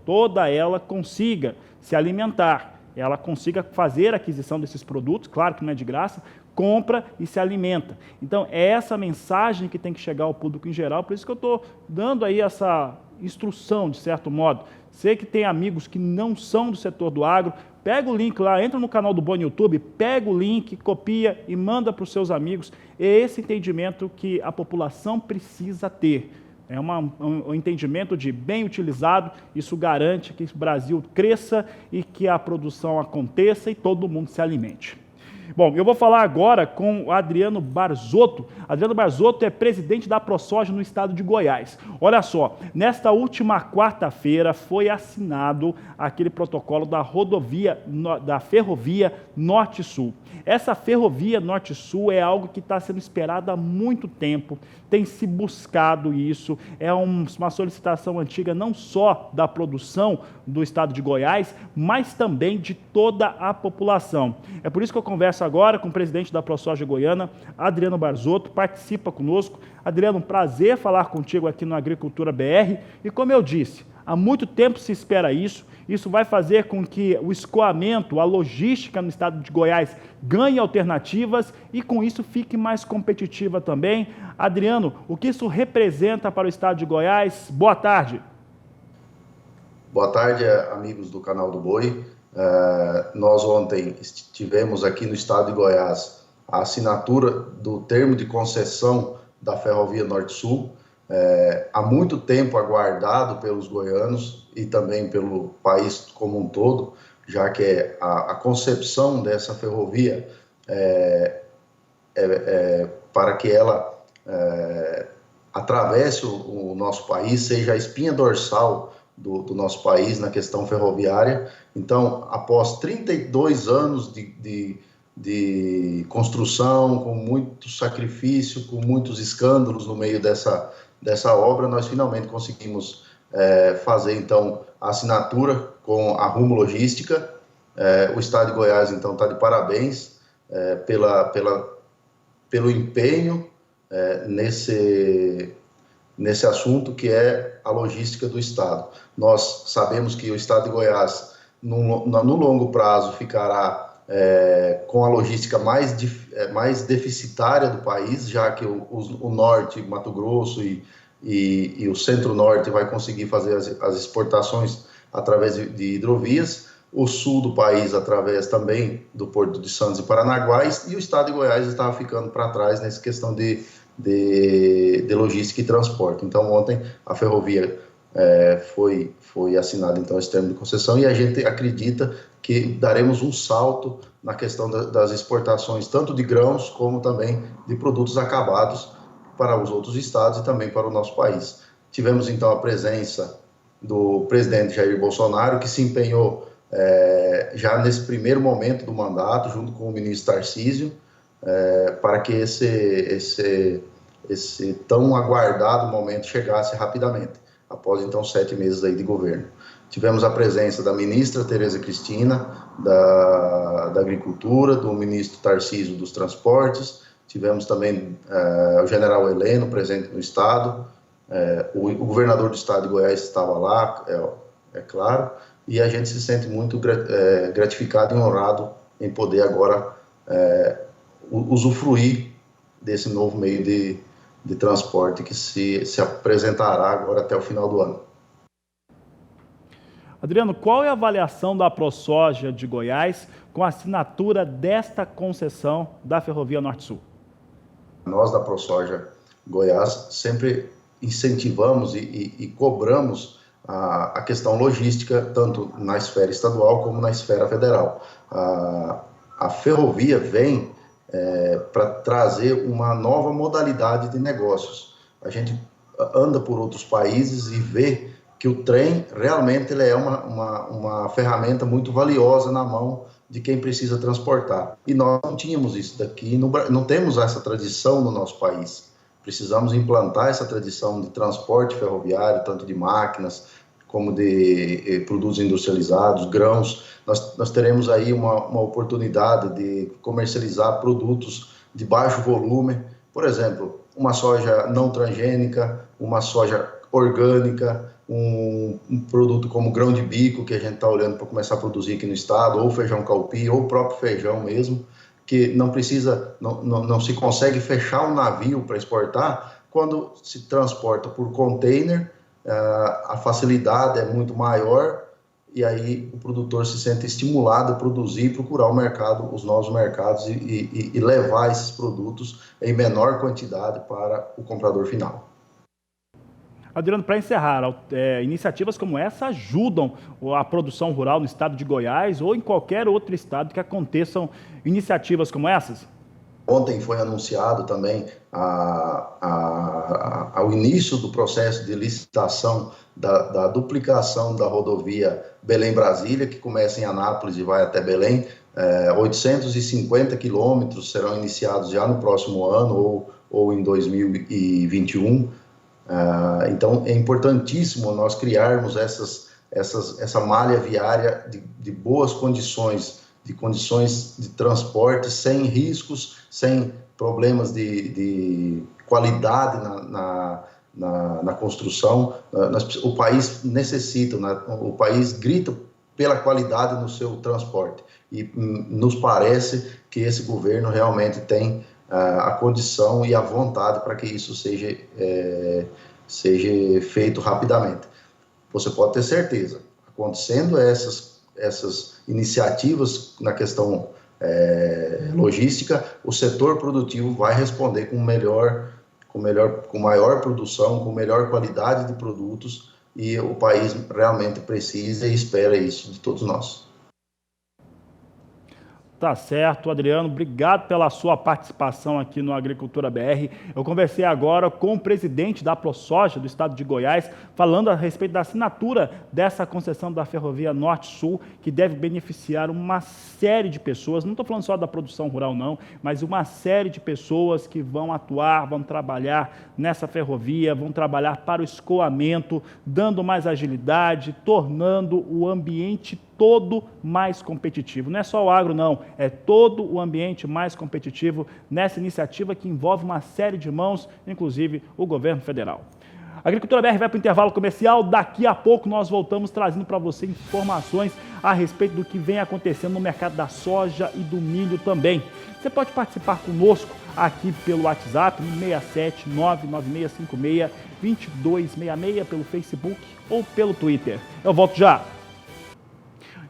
toda ela consiga se alimentar. Ela consiga fazer a aquisição desses produtos, claro que não é de graça, compra e se alimenta. Então, é essa mensagem que tem que chegar ao público em geral, por isso que eu estou dando aí essa instrução, de certo modo. Sei que tem amigos que não são do setor do agro, pega o link lá, entra no canal do Bom YouTube, pega o link, copia e manda para os seus amigos. É esse entendimento que a população precisa ter. É um entendimento de bem utilizado, isso garante que o Brasil cresça e que a produção aconteça e todo mundo se alimente. Bom, eu vou falar agora com o Adriano Barzotto. Adriano Barzotto é presidente da AproSoja no estado de Goiás. Olha só, nesta última quarta-feira foi assinado aquele protocolo da Ferrovia Norte-Sul. Essa Ferrovia Norte-Sul é algo que está sendo esperado há muito tempo, tem se buscado isso, é uma solicitação antiga não só da produção do estado de Goiás, mas também de toda a população. É por isso que eu converso agora com o presidente da AproSoja Goiana, Adriano Barzotto, participa conosco. Adriano, um prazer falar contigo aqui no Agricultura BR e, como eu disse, há muito tempo se espera isso. Isso vai fazer com que o escoamento, a logística no estado de Goiás ganhe alternativas e com isso fique mais competitiva também. Adriano, o que isso representa para o estado de Goiás? Boa tarde. Boa tarde, amigos do canal do Boi. Nós ontem tivemos aqui no estado de Goiás a assinatura do termo de concessão da Ferrovia Norte-Sul, há muito tempo aguardado pelos goianos e também pelo país como um todo, já que a concepção dessa ferrovia para que ela atravesse o nosso país, seja a espinha dorsal do nosso país na questão ferroviária. Então, após 32 anos de construção, com muito sacrifício, com muitos escândalos no meio dessa obra, nós finalmente conseguimos fazer, então, a assinatura com a Rumo Logística. O estado de Goiás, então, está de parabéns pelo empenho nesse assunto que é a logística do estado. Nós sabemos que o estado de Goiás, no longo prazo, ficará com a logística mais deficitária do país, já que o norte, Mato Grosso e o centro-norte vai conseguir fazer as exportações através de hidrovias, o sul do país através também do Porto de Santos e Paranaguá, e o estado de Goiás estava ficando para trás nessa questão de logística e transporte. Então, ontem a ferrovia foi assinada, então, esse termo de concessão, e a gente acredita que daremos um salto na questão das exportações, tanto de grãos como também de produtos acabados para os outros estados e também para o nosso país. Tivemos, então, a presença do presidente Jair Bolsonaro, que se empenhou já nesse primeiro momento do mandato, junto com o ministro Tarcísio, para que esse tão aguardado momento chegasse rapidamente, após, então, 7 meses aí de governo. Tivemos a presença da ministra Tereza Cristina, da Agricultura, do ministro Tarcísio dos Transportes, tivemos também o general Heleno presente no estado, o governador do estado de Goiás estava lá, é claro, e a gente se sente muito gratificado e honrado em poder agora usufruir desse novo meio de transporte que se apresentará agora até o final do ano. Adriano, qual é a avaliação da ProSoja de Goiás com a assinatura desta concessão da Ferrovia Norte-Sul? Nós da ProSoja Goiás sempre incentivamos e cobramos a questão logística, tanto na esfera estadual como na esfera federal. A ferrovia vem para trazer uma nova modalidade de negócios. A gente anda por outros países e vê que o trem realmente ele é uma ferramenta muito valiosa na mão de quem precisa transportar. E nós não tínhamos isso daqui, não temos essa tradição no nosso país. Precisamos implantar essa tradição de transporte ferroviário, tanto de máquinas como de produtos industrializados, grãos. Nós teremos aí uma oportunidade de comercializar produtos de baixo volume, por exemplo, uma soja não transgênica, uma soja orgânica, um produto como grão de bico, que a gente está olhando para começar a produzir aqui no estado, ou feijão calpi, ou o próprio feijão mesmo, que não se consegue fechar um navio para exportar. Quando se transporta por container, a facilidade é muito maior, e aí o produtor se sente estimulado a produzir e procurar o mercado, os novos mercados, e levar esses produtos em menor quantidade para o comprador final. Adriano, para encerrar, iniciativas como essa ajudam a produção rural no estado de Goiás ou em qualquer outro estado que aconteçam iniciativas como essas? Ontem foi anunciado também o início do processo de licitação da duplicação da rodovia Belém-Brasília, que começa em Anápolis e vai até Belém. 850 quilômetros serão iniciados já no próximo ano ou em 2021. Então, é importantíssimo nós criarmos essa malha viária de boas condições, de transporte, sem riscos, sem problemas de qualidade na construção. O país necessita, o país grita pela qualidade no seu transporte, e nos parece que esse governo realmente tem a condição e a vontade para que isso seja feito rapidamente. Você pode ter certeza, acontecendo essas iniciativas na questão logística, o setor produtivo vai responder com maior produção, com melhor qualidade de produtos, e o país realmente precisa e espera isso de todos nós. Tá certo, Adriano, obrigado pela sua participação aqui no Agricultura BR. Eu conversei agora com o presidente da ProSoja do estado de Goiás, falando a respeito da assinatura dessa concessão da Ferrovia Norte-Sul, que deve beneficiar uma série de pessoas. Não estou falando só da produção rural não, mas uma série de pessoas que vão atuar, vão trabalhar nessa ferrovia, vão trabalhar para o escoamento, dando mais agilidade, tornando o ambiente todo mais competitivo. Não é só o agro, não, é todo o ambiente mais competitivo nessa iniciativa que envolve uma série de mãos, inclusive o governo federal. A Agricultura BR vai para o intervalo comercial. Daqui a pouco nós voltamos trazendo para você informações a respeito do que vem acontecendo no mercado da soja e do milho também. Você pode participar conosco aqui pelo WhatsApp, no 67996562266, pelo Facebook ou pelo Twitter. Eu volto já.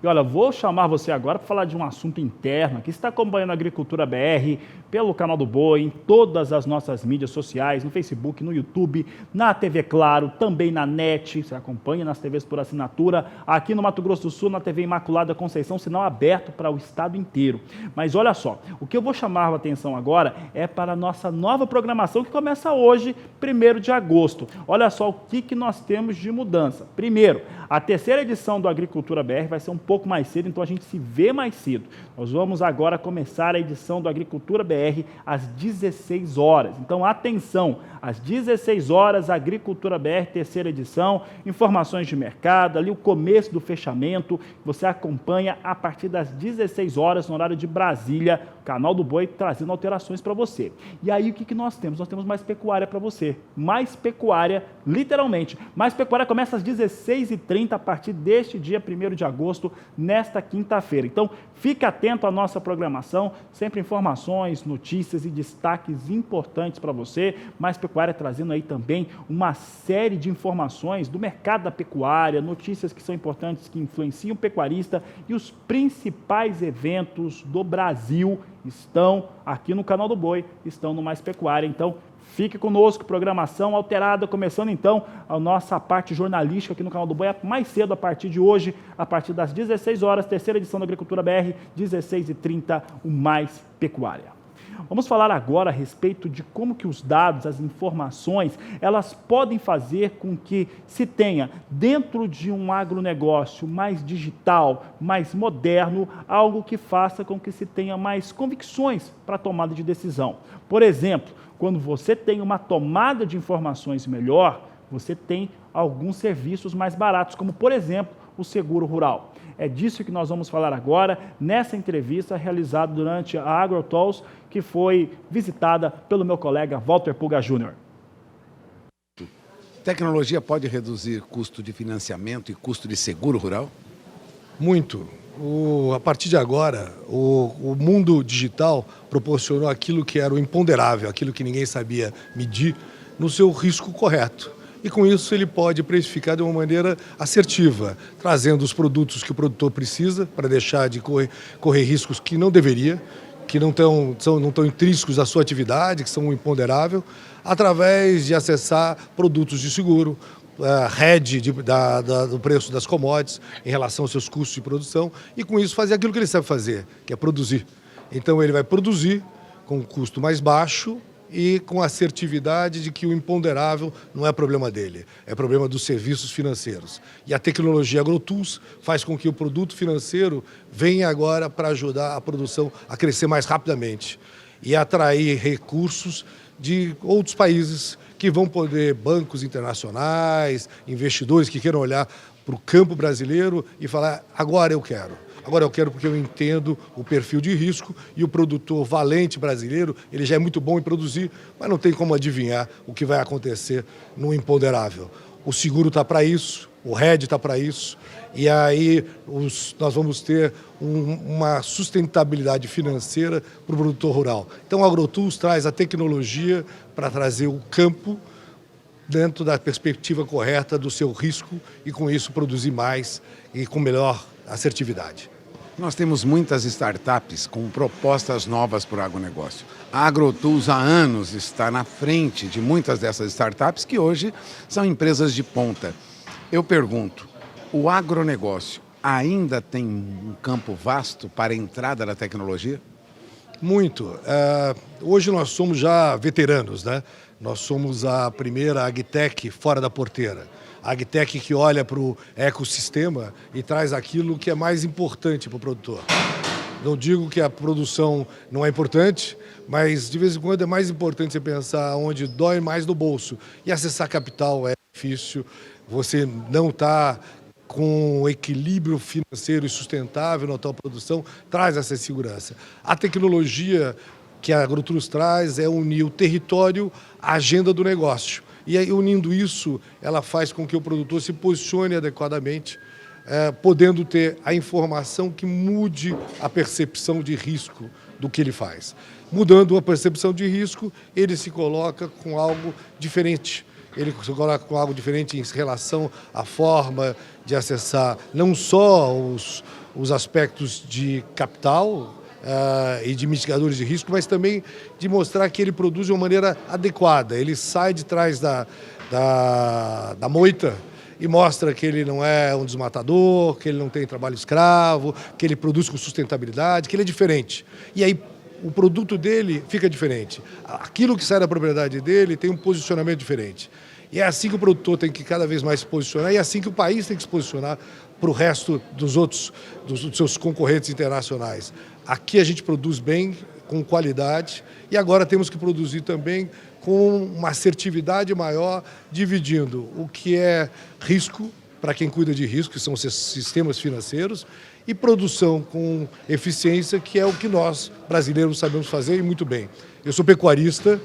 E olha, vou chamar você agora para falar de um assunto interno que está acompanhando a Agricultura BR pelo canal do Boi, em todas as nossas mídias sociais, no Facebook, no YouTube, na TV Claro, também na NET, você acompanha nas TVs por assinatura, aqui no Mato Grosso do Sul, na TV Imaculada Conceição, sinal aberto para o estado inteiro. Mas olha só, o que eu vou chamar a atenção agora é para a nossa nova programação que começa hoje, 1º de agosto. Olha só o que nós temos de mudança. Primeiro, a terceira edição do Agricultura BR vai ser um pouco mais cedo, então a gente se vê mais cedo. Nós vamos agora começar a edição do Agricultura BR às 16 horas. Então, atenção, às 16 horas, Agricultura BR, terceira edição, informações de mercado, ali o começo do fechamento, você acompanha a partir das 16 horas, no horário de Brasília, canal do Boi, trazendo alterações para você. E aí, o que nós temos? Nós temos mais pecuária para você. Mais pecuária, literalmente. Mais pecuária começa às 16h30, a partir deste dia 1º de agosto, nesta quinta-feira. Então, fique atento à nossa programação, sempre informações, notícias e destaques importantes para você. Mais Pecuária trazendo aí também uma série de informações do mercado da pecuária, notícias que são importantes, que influenciam o pecuarista, e os principais eventos do Brasil estão aqui no canal do Boi, estão no Mais Pecuária. Então, fique conosco, programação alterada, começando então a nossa parte jornalística aqui no canal do Boi, mais cedo a partir de hoje, a partir das 16 horas, terceira edição da Agricultura BR, 16h30, o Mais Pecuária. Vamos falar agora a respeito de como que os dados, as informações, elas podem fazer com que se tenha, dentro de um agronegócio mais digital, mais moderno, algo que faça com que se tenha mais convicções para a tomada de decisão. Por exemplo, quando você tem uma tomada de informações melhor, você tem alguns serviços mais baratos, como, por exemplo, o seguro rural. É disso que nós vamos falar agora, nessa entrevista realizada durante a AgroTools, que foi visitada pelo meu colega Walter Puga Júnior. Tecnologia pode reduzir custo de financiamento e custo de seguro rural? Muito. A partir de agora, o mundo digital proporcionou aquilo que era o imponderável, aquilo que ninguém sabia medir, no seu risco correto. E com isso ele pode precificar de uma maneira assertiva, trazendo os produtos que o produtor precisa para deixar de correr riscos que não deveria, que não estão intrínsecos à sua atividade, que são um imponderável, através de acessar produtos de seguro, hedge do preço das commodities em relação aos seus custos de produção, e com isso fazer aquilo que ele sabe fazer, que é produzir. Então ele vai produzir com um custo mais baixo e com a assertividade de que o imponderável não é problema dele, é problema dos serviços financeiros. E a tecnologia AgroTools faz com que o produto financeiro venha agora para ajudar a produção a crescer mais rapidamente e atrair recursos de outros países que vão poder, bancos internacionais, investidores que queiram olhar para o campo brasileiro e falar, agora eu quero. Agora eu quero porque eu entendo o perfil de risco e o produtor valente brasileiro, ele já é muito bom em produzir, mas não tem como adivinhar o que vai acontecer no imponderável. O seguro está para isso, o hedge está para isso, e aí nós vamos ter uma sustentabilidade financeira para o produtor rural. Então a AgroTools traz a tecnologia para trazer o campo dentro da perspectiva correta do seu risco e com isso produzir mais e com melhor assertividade. Nós temos muitas startups com propostas novas para o agronegócio. A AgroTools há anos está na frente de muitas dessas startups que hoje são empresas de ponta. Eu pergunto, o agronegócio ainda tem um campo vasto para a entrada da tecnologia? Muito. Hoje nós somos já veteranos, né? Nós somos a primeira agtech fora da porteira. A agtech que olha para o ecossistema e traz aquilo que é mais importante para o produtor. Não digo que a produção não é importante, mas de vez em quando é mais importante você pensar onde dói mais no bolso. E acessar capital é difícil, você não está com equilíbrio financeiro e sustentável na tua produção, traz essa segurança. A tecnologia que a AgroTools traz é unir o território à agenda do negócio. E aí, unindo isso, ela faz com que o produtor se posicione adequadamente, podendo ter a informação que mude a percepção de risco do que ele faz. Mudando a percepção de risco, ele se coloca com algo diferente. Ele se coloca com algo diferente em relação à forma de acessar não só os aspectos de capital, e de mitigadores de risco, mas também de mostrar que ele produz de uma maneira adequada. Ele sai de trás da moita e mostra que ele não é um desmatador, que ele não tem trabalho escravo, que ele produz com sustentabilidade, que ele é diferente. E aí o produto dele fica diferente. Aquilo que sai da propriedade dele tem um posicionamento diferente. E é assim que o produtor tem que cada vez mais se posicionar, e é assim que o país tem que se posicionar para o resto dos seus concorrentes internacionais. Aqui a gente produz bem, com qualidade, e agora temos que produzir também com uma assertividade maior, dividindo o que é risco, para quem cuida de risco, que são os sistemas financeiros, e produção com eficiência, que é o que nós, brasileiros, sabemos fazer e muito bem. Eu sou pecuarista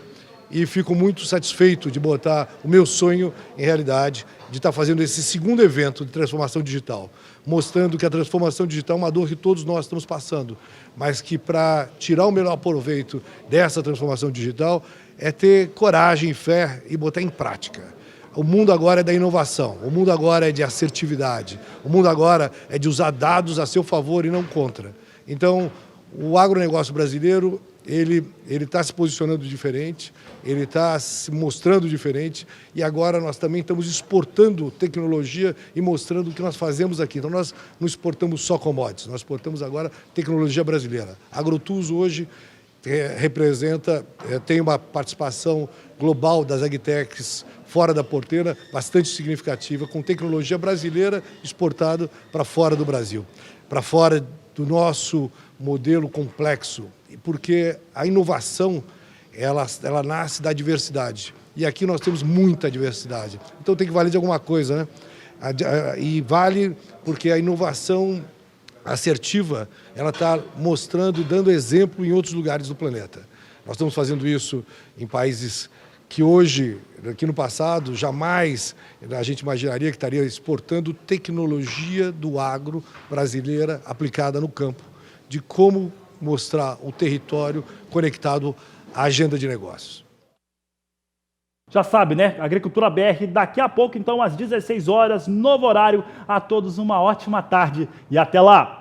e fico muito satisfeito de botar o meu sonho em realidade, de estar fazendo esse segundo evento de transformação digital, mostrando que a transformação digital é uma dor que todos nós estamos passando, mas que para tirar o melhor proveito dessa transformação digital é ter coragem, fé e botar em prática. O mundo agora é da inovação, o mundo agora é de assertividade, o mundo agora é de usar dados a seu favor e não contra. Então, o agronegócio brasileiro, ele está se posicionando diferente, ele está se mostrando diferente e agora nós também estamos exportando tecnologia e mostrando o que nós fazemos aqui. Então nós não exportamos só commodities, nós exportamos agora tecnologia brasileira. A Agrotus hoje tem uma participação global das agtechs fora da porteira bastante significativa, com tecnologia brasileira exportada para fora do Brasil, para fora do nosso modelo complexo, porque a inovação ela nasce da diversidade e aqui nós temos muita diversidade, então tem que valer de alguma coisa, né? E vale porque a inovação assertiva ela está mostrando, dando exemplo em outros lugares do planeta. Nós estamos fazendo isso em países que hoje, aqui no passado, jamais a gente imaginaria que estaria exportando tecnologia do agro brasileira aplicada no campo, de como mostrar o território conectado à agenda de negócios. Já sabe, né? Agricultura BR, daqui a pouco, então, às 16 horas, novo horário. A todos uma ótima tarde e até lá!